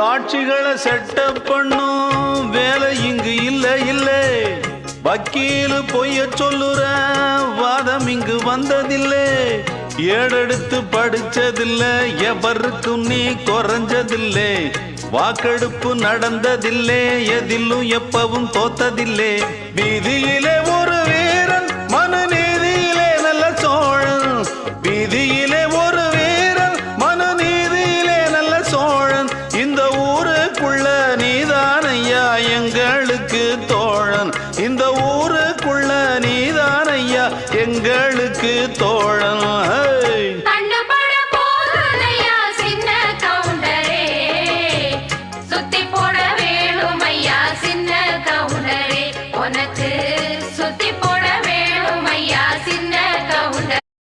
சாட்சிகளை செட்டப் பண்ணும் வேலை இங்கு இல்ல வக்கீல் பொய்ய சொல்லுற வாதம் இங்கு வந்ததில்லை ஏடெடுத்து படிச்சதில்ல எவருக்கும் நீ குறைஞ்சதில்லை வாக்கெடுப்பு நடந்ததில்லை எதிலும் எப்பவும் தோத்ததில்லை வீதியிலே ஒரு வீரன் மனு நீதியிலே நல்ல சோழன் வீதியிலே ஒரு வீரன் மனு நீதியிலே நல்ல சோழன் இந்த ஊருக்குள்ள நீதானையா எங்களுக்கு தோழன் இந்த ஊருக்குள்ள நீதானையா எங்களுக்கு தோழன்